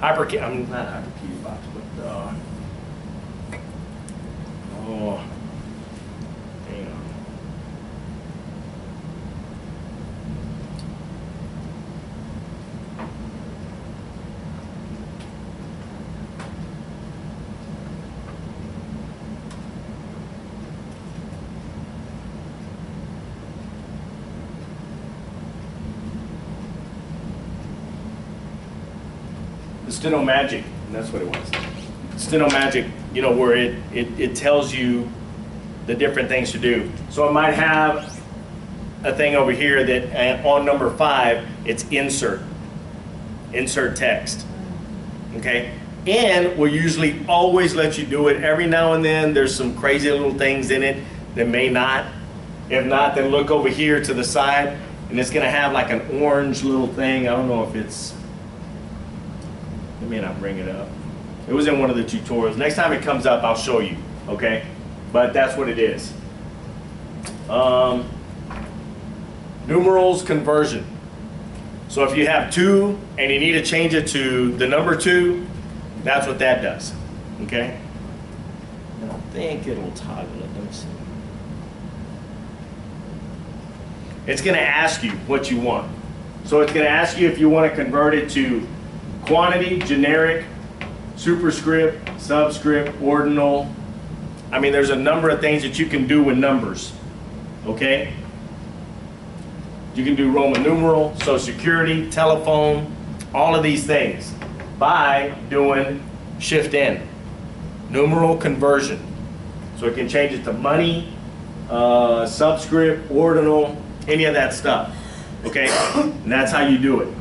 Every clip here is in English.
I'm not hyperkey box, but oh, hang on. The Steno Magic, and that's what it was. Steno Magic, you know, where it tells you the different things to do. So I might have a thing over here that on number 5, it's insert text, okay? And we'll usually always let you do it. Every now and then there's some crazy little things in it that may not. If not, then look over here to the side, and it's gonna have like an orange little thing. I don't know if it's, let me not bring it up. It was in one of the tutorials. Next time it comes up, I'll show you, okay? But that's what it is. Numerals conversion. So if you have 2 and you need to change it to the number 2, that's what that does, okay? And I think it'll toggle it. Let me see. It's going to ask you what you want. So it's going to ask you if you want to convert it to quantity, generic, superscript, subscript, ordinal. I mean, there's a number of things that you can do with numbers, okay? You can do Roman numeral, Social Security, telephone, all of these things by doing Shift-N, numeral conversion. So it can change it to money, subscript, ordinal, any of that stuff, okay? And that's how you do it.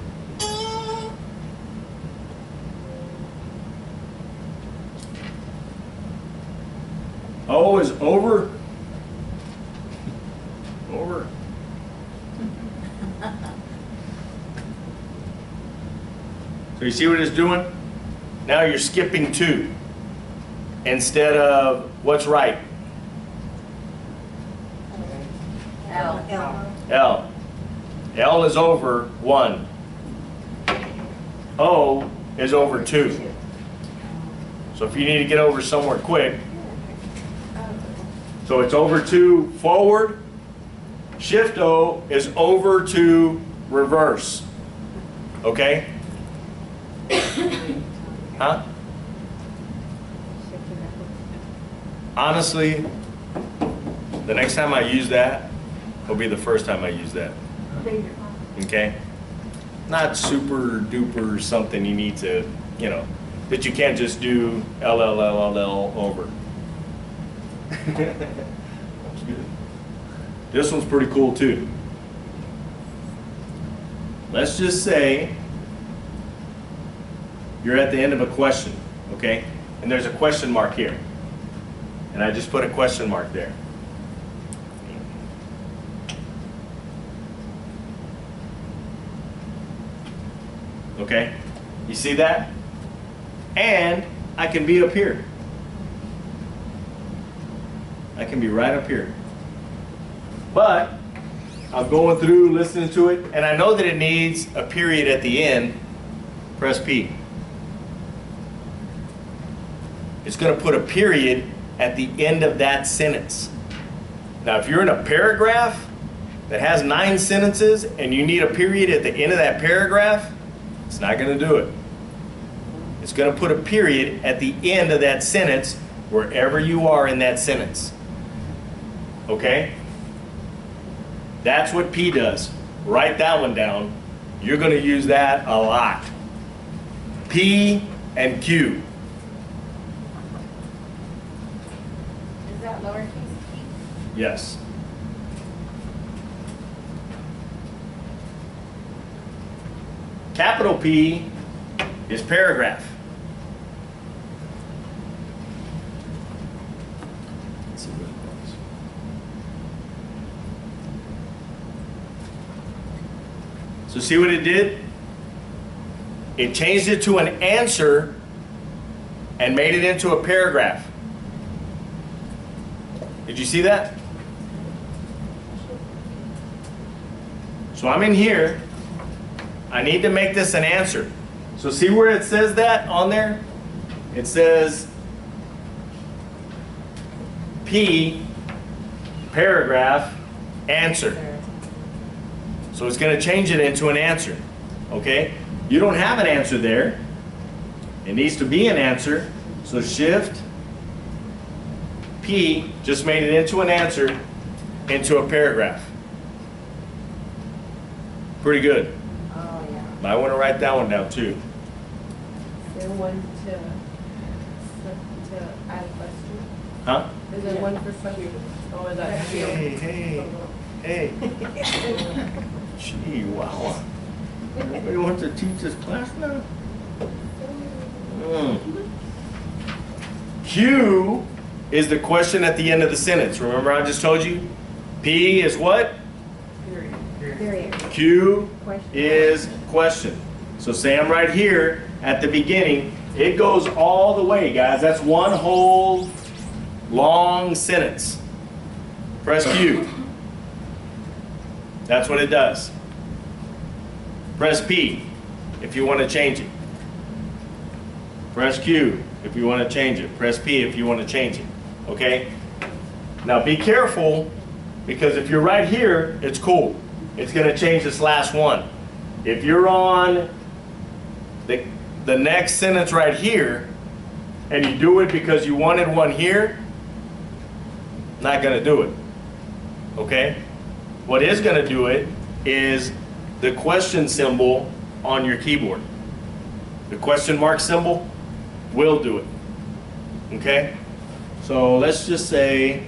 O is over. Over. So you see what it's doing? Now you're skipping 2 instead of what's right? L. L. L is over 1. O is over 2. So if you need to get over somewhere quick, so it's over to forward. Shift O is over to reverse. Okay? Huh? Honestly, the next time I use that will be the first time I use that. Okay? Not super duper something you need to, you know, that you can't just do LLLL over. That's good. This one's pretty cool too. Let's just say you're at the end of a question, okay? And there's a question mark here. And I just put a question mark there. Okay? You see that? And I can be up here. I can be right up here. But I'm going through, listening to it, and I know that it needs a period at the end. Press P. It's going to put a period at the end of that sentence. Now, if you're in a paragraph that has 9 sentences and you need a period at the end of that paragraph, it's not going to do it. It's going to put a period at the end of that sentence wherever you are in that sentence. Okay? That's what P does. Write that one down. You're going to use that a lot. P and Q. Is that lowercase p? Yes. Capital P is paragraph. Let's see what it does. So see what it did? It changed it to an answer and made it into a paragraph. Did you see that? So I'm in here. I need to make this an answer. So see where it says that on there? It says P, paragraph, answer. So it's going to change it into an answer. Okay? You don't have an answer there. It needs to be an answer. So Shift P just made it into an answer, into a paragraph. Pretty good. Oh, yeah. Might want to write that one down too. Is there one to add a question? Huh? Is there one for subject? Oh, is that Hey, hey, hey. Gee, wow. Everybody wants to teach this class now? Q is the question at the end of the sentence. Remember I just told you? P is what? Period. Q Question. is question. So say I'm right here at the beginning. It goes all the way, guys. That's one whole long sentence. Press Q. That's what it does. Press P if you want to change it. Press Q if you want to change it. Press P if you want to change it. Okay? Now be careful, because if you're right here, it's cool. It's going to change this last one. If you're on the next sentence right here, and you do it because you wanted one here, not going to do it. Okay? What is going to do it is the question symbol on your keyboard. The question mark symbol will do it. Okay? So let's just say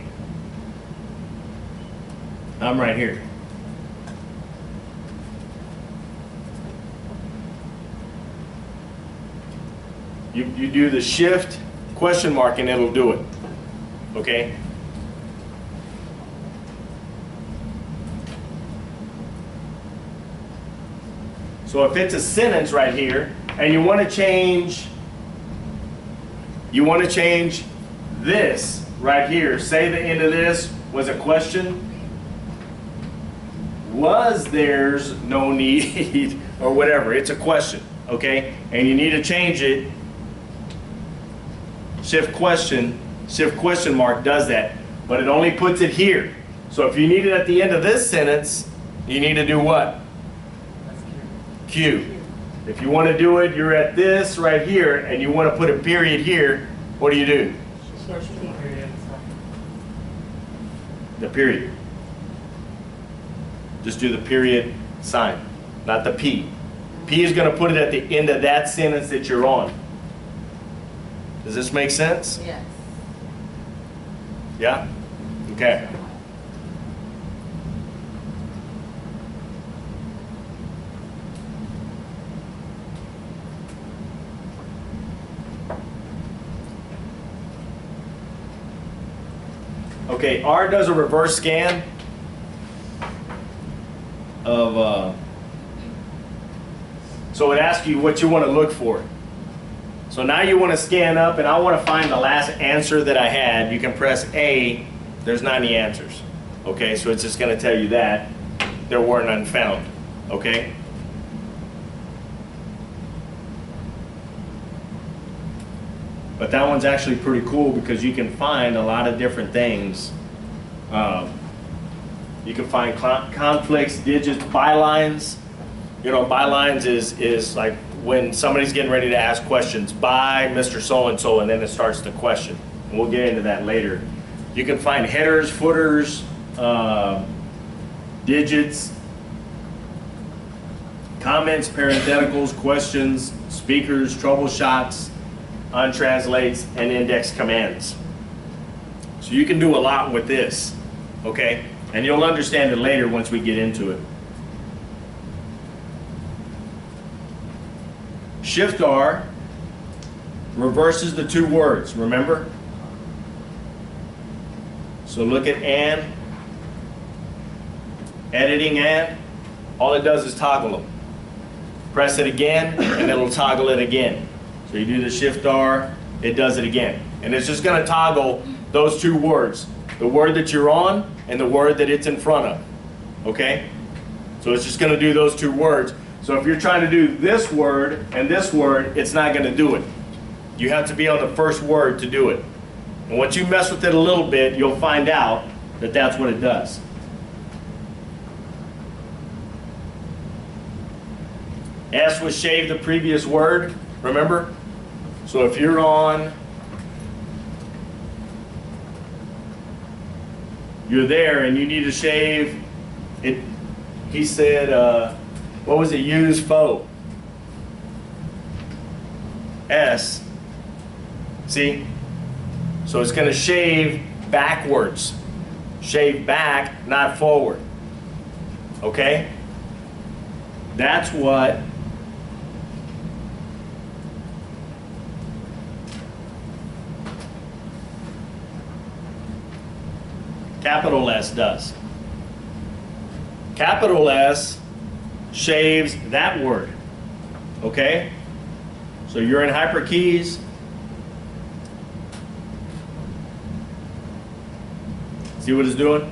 I'm right here. You do the Shift question mark and it'll do it. Okay? So if it's a sentence right here and you want to change this right here, say the end of this was a question. Was there's no need or whatever, it's a question, okay? And you need to change it. Shift question mark does that, but it only puts it here. So if you need it at the end of this sentence, you need to do what? Q. If you want to do it, you're at this right here, and you want to put a period here, what do? The period. Just do the period sign, not the P. P is going to put it at the end of that sentence that you're on. Does this make sense? Yes. Yeah? Okay. Okay, R does a reverse scan of, so it asks you what you want to look for. So now you want to scan up, and I want to find the last answer that I had. You can press A, there's not any answers. Okay, so it's just going to tell you that there were none found. Okay? But that one's actually pretty cool because you can find a lot of different things. You can find conflicts, digits, bylines. You know, bylines is like when somebody's getting ready to ask questions, by Mr. So-and-so, and then it starts the question. And we'll get into that later. You can find headers, footers, digits, comments, parentheticals, questions, speakers, troubleshoots, untranslates, and index commands. So you can do a lot with this, okay? And you'll understand it later once we get into it. Shift R reverses the two words, remember? So look at and, editing and, all it does is toggle them. Press it again, and it'll toggle it again. So you do the Shift R, it does it again. And it's just gonna toggle those two words, the word that you're on and the word that it's in front of, okay? So it's just gonna do those two words. So if you're trying to do this word and this word, it's not going to do it. You have to be on the first word to do it. And once you mess with it a little bit, you'll find out that that's what it does. S was shave the previous word, remember? So if you're on, you're there and you need to shave it, he said, what was it, use faux? S, see? So it's going to shave backwards. Shave back, not forward. Okay? That's what capital S does. Capital S shaves that word. Okay? So you're in hyperkeys. See what it's doing?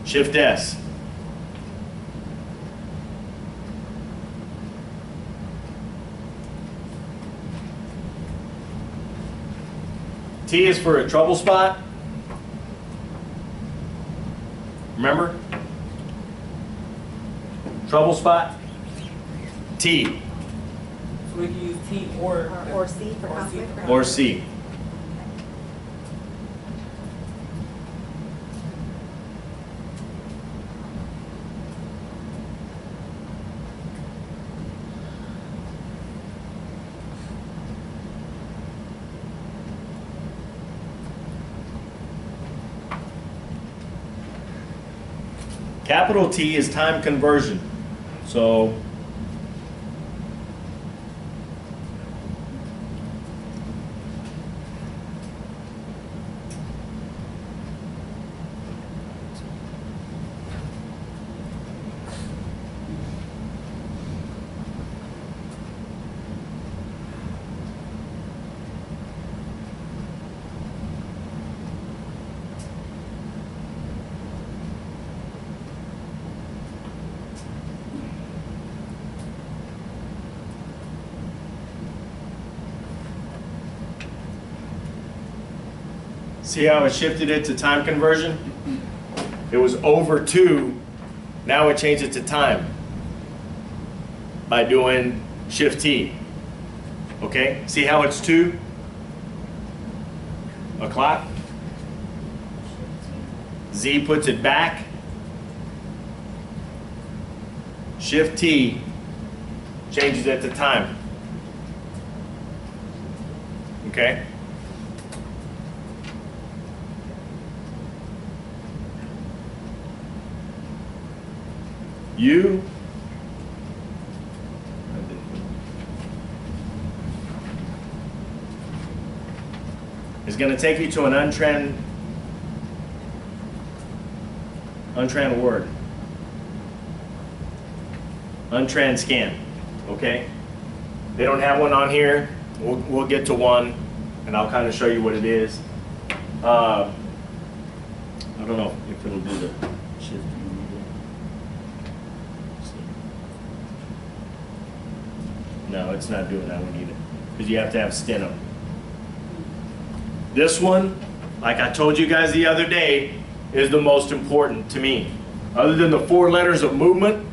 Shift S. T is for a trouble spot. Remember? Trouble spot. T. So we can use T or C for conflict. Or C. Capital T is time conversion. So see how it shifted it to time conversion? It was over 2, now it changed it to time by doing Shift T. Okay, see how it's 2 o'clock? Z puts it back. Shift T changes it to time. Okay? U is going to take you to an untrend word. Untrend scan. Okay? They don't have one on here. We'll get to one and I'll kind of show you what it is. I don't know if it'll do the shift. No, it's not doing that one either, because you have to have steno. This one, like I told you guys the other day, is the most important to me. Other than the 4 letters of movement,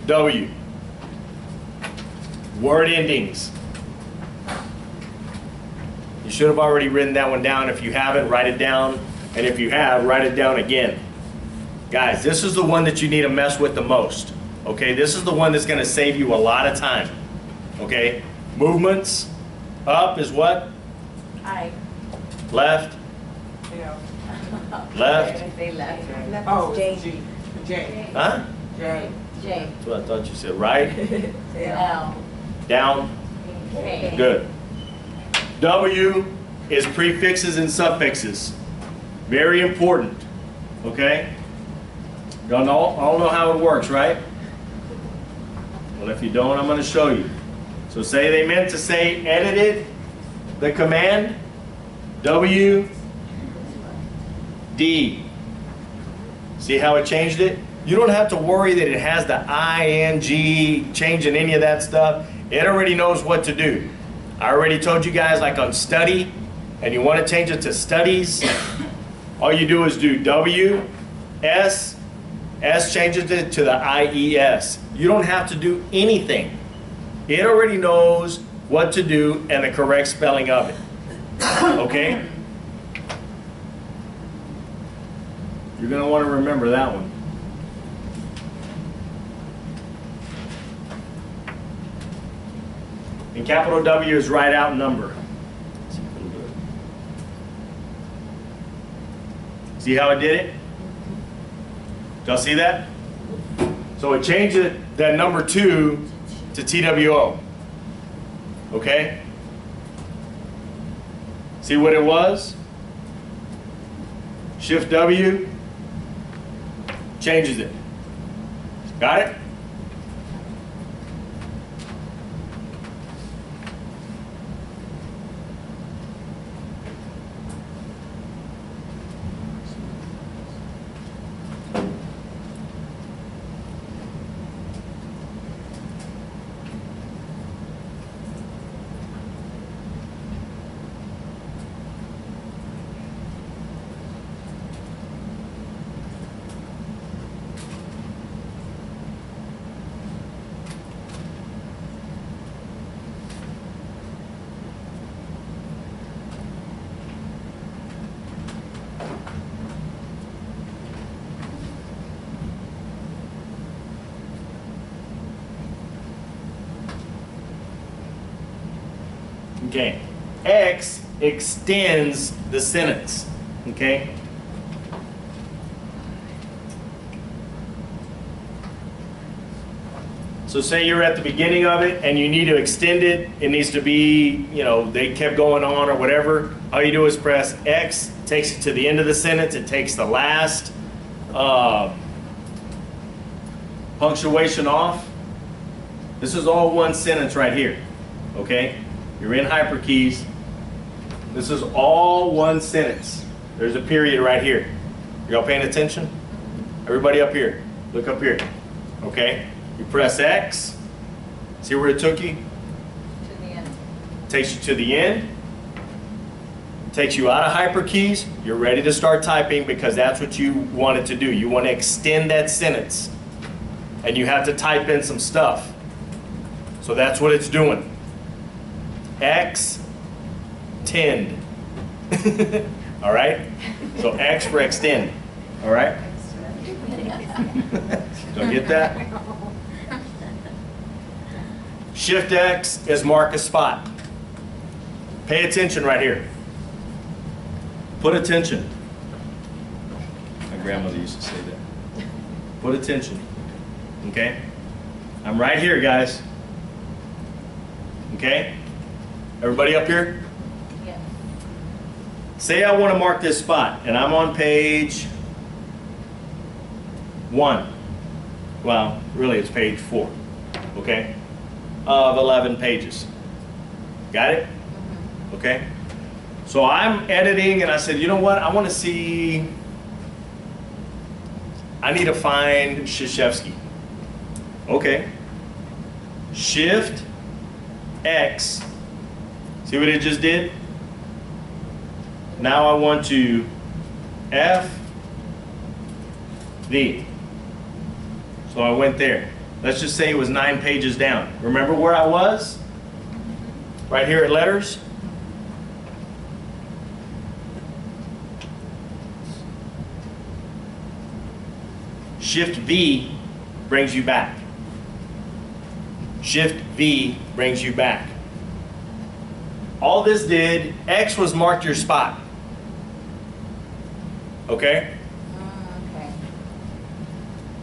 W. Word endings. You should have already written that one down. If you haven't, write it down. And if you have, write it down again. Guys, this is the one that you need to mess with the most. Okay, this is the one that's going to save you a lot of time. Okay, movements. Up is what? I. Left. Yeah. Left. Say left. Left Oh, is it's J. G. J. Huh? J. J. That's what I thought you said. Right. L. Down. K. Good. W is prefixes and suffixes. Very important. Okay? Y'all know, all know how it works, right? Well, if you don't, I'm going to show you. So say they meant to say edited the command W D. See how it changed it? You don't have to worry that it has the ing changing any of that stuff. It already knows what to do. I already told you guys, like on study, and you want to change it to studies, all you do is do W, S, S changes it to the IES. You don't have to do anything. It already knows what to do and the correct spelling of it. Okay? You're going to want to remember that one. And capital W is write out number. See how it did it? Y'all see that? So it changed that number 2 to TWO. Okay? See what it was? Shift W changes it. Got it? Okay. X extends the sentence. Okay? So say you're at the beginning of it and you need to extend it. It needs to be, you know, they kept going on or whatever. All you do is press X, takes it to the end of the sentence. It takes the last punctuation off. This is all one sentence right here. Okay? You're in hyperkeys. This is all one sentence. There's a period right here. Y'all paying attention? Everybody up here. Look up here. Okay? You press X. See where it took you? To the end. Takes you to the end. Takes you out of hyperkeys. You're ready to start typing because that's what you wanted to do. You want to extend that sentence. And you have to type in some stuff. So that's what it's doing. X, tend. All right? So X for extend. All right? Don't get that? Shift X is mark a spot. Pay attention right here. Put attention. My grandmother used to say that. Put attention. Okay? I'm right here, guys. Okay? Everybody up here? Yes. Say I want to mark this spot, and I'm on page 1. Well, really it's page 4, okay? Of 11 pages. Got it? Mm-hmm. Okay? So I'm editing, and I said, you know what? I want to see, I need to find Krzyzewski. Okay. Shift X. See what it just did? Now I want to F V. So I went there. Let's just say it was 9 pages down. Remember where I was? Right here at letters. Shift V brings you back. Shift V brings you back. All this did, X was marked your spot. Okay? Okay.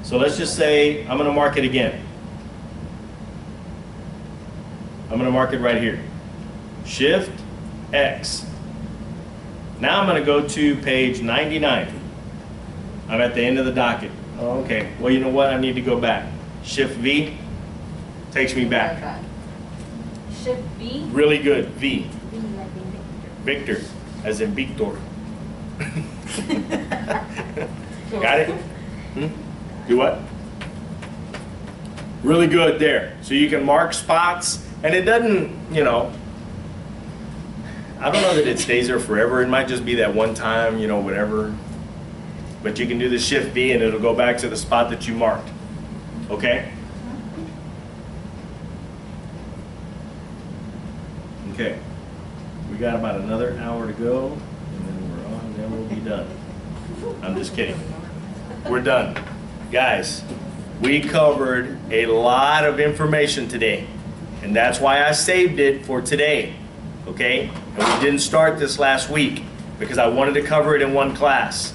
So let's just say I'm going to mark it again. I'm going to mark it right here. Shift X. Now I'm going to go to page 99. I'm at the end of the docket. Oh, okay. Well, you know what? I need to go back. Shift V takes me back. Shift B. Really good. V. B like in Victor, as in Victor. Got it? Do what? Really good there. So you can mark spots, and it doesn't, you know, I don't know that it stays there forever. It might just be that one time, you know, whatever. But you can do the Shift V, and it'll go back to the spot that you marked. Okay? Okay. We got about another hour to go, and then we're on, then we'll be done. I'm just kidding. We're done. Guys, we covered a lot of information today, and that's why I saved it for today, okay? And we didn't start this last week because I wanted to cover it in one class.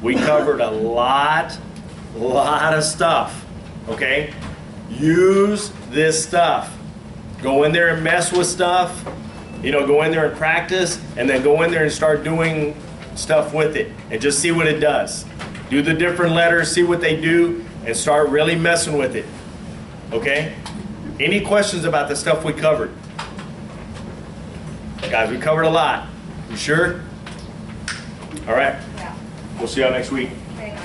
We covered a lot of stuff, okay? Use this stuff. Go in there and mess with stuff. You know, go in there and practice, and then go in there and start doing stuff with it, and just see what it does. Do the different letters, see what they do, and start really messing with it. Okay? Any questions about the stuff we covered? Guys, we covered a lot. You sure? All right. Yeah. We'll see y'all next week. Okay.